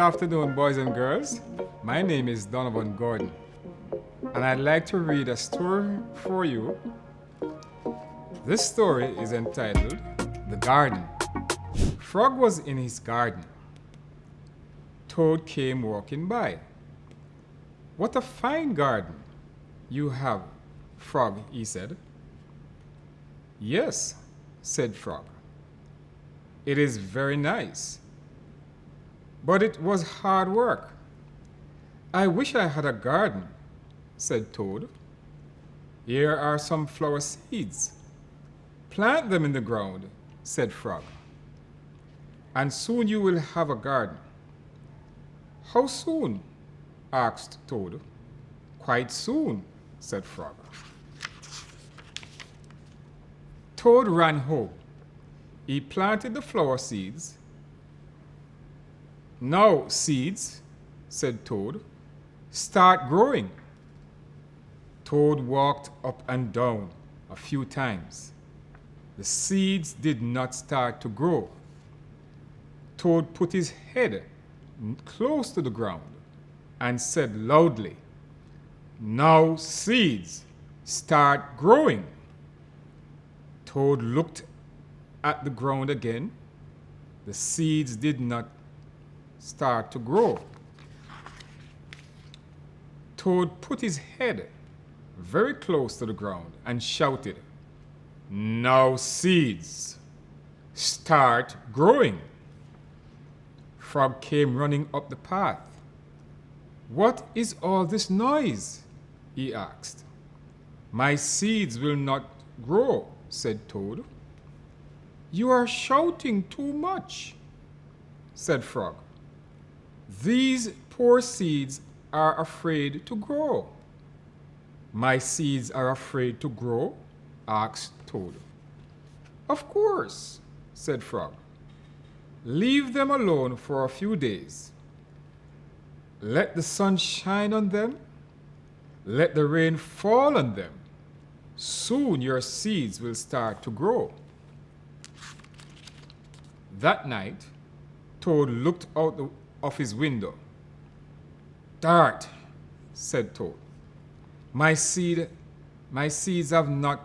afternoon, boys and girls. My name is Donovan Gordon, and I'd like to read a story for you. This story is entitled The Garden. Frog was in his garden. Toad came walking by. "What a fine garden you have, Frog," he said. "Yes," said Frog. "It is very nice. But it was hard work." "I wish I had a garden," said Toad. "Here are some flower seeds. Plant them in the ground," said Frog, "and soon you will have a garden." "How soon?" asked Toad. "Quite soon," said Frog. Toad ran home. He planted the flower seeds. "Now, seeds," said Toad, "start growing." Toad walked up and down a few times. The seeds did not start to grow. Toad put his head close to the ground and said loudly, "Now, seeds, start growing." Toad looked at the ground again. The seeds did not start to grow. Toad put his head very close to the ground and shouted, "Now, seeds, start growing." Frog came running up the path. "What is all this noise?" he asked. "My seeds will not grow," said Toad. "You are shouting too much," said Frog. "These poor seeds are afraid to grow." "My seeds are afraid to grow?" asked Toad. "Of course," said Frog. "Leave them alone for a few days. Let the sun shine on them. Let the rain fall on them. Soon your seeds will start to grow." That night, Toad looked out of his window. "Dart," said Toad. My seeds have not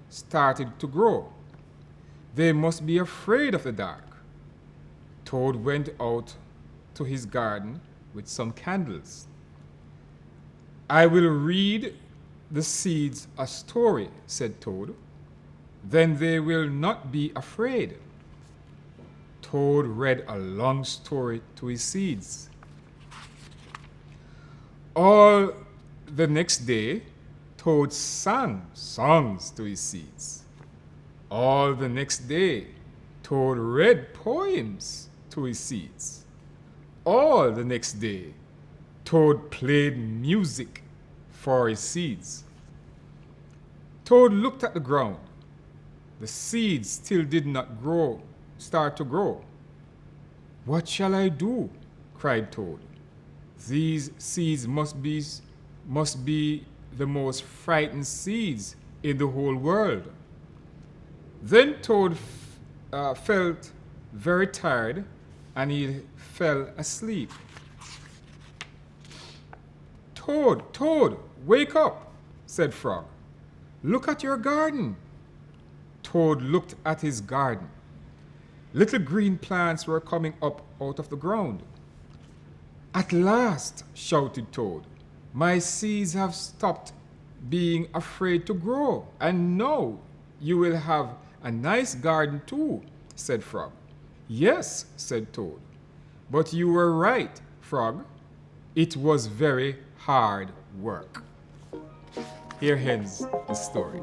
started to grow. They must be afraid of the dark." Toad went out to his garden with some candles. "I will read the seeds a story," said Toad. "Then they will not be afraid." Toad read a long story to his seeds. All the next day, Toad sang songs to his seeds. All the next day, Toad read poems to his seeds. All the next day, Toad played music for his seeds. Toad looked at the ground. The seeds still did not start to grow. "What shall I do?" cried Toad. "These seeds must be the most frightened seeds in the whole world." Then Toad felt very tired and he fell asleep. "Toad, Toad, wake up," said Frog. "Look at your garden." Toad looked at his garden. Little green plants were coming up out of the ground. "At last," shouted Toad, "my seeds have stopped being afraid to grow, and now you will have a nice garden too," said Frog. "Yes," said Toad, "but you were right, Frog. It was very hard work." Here ends the story.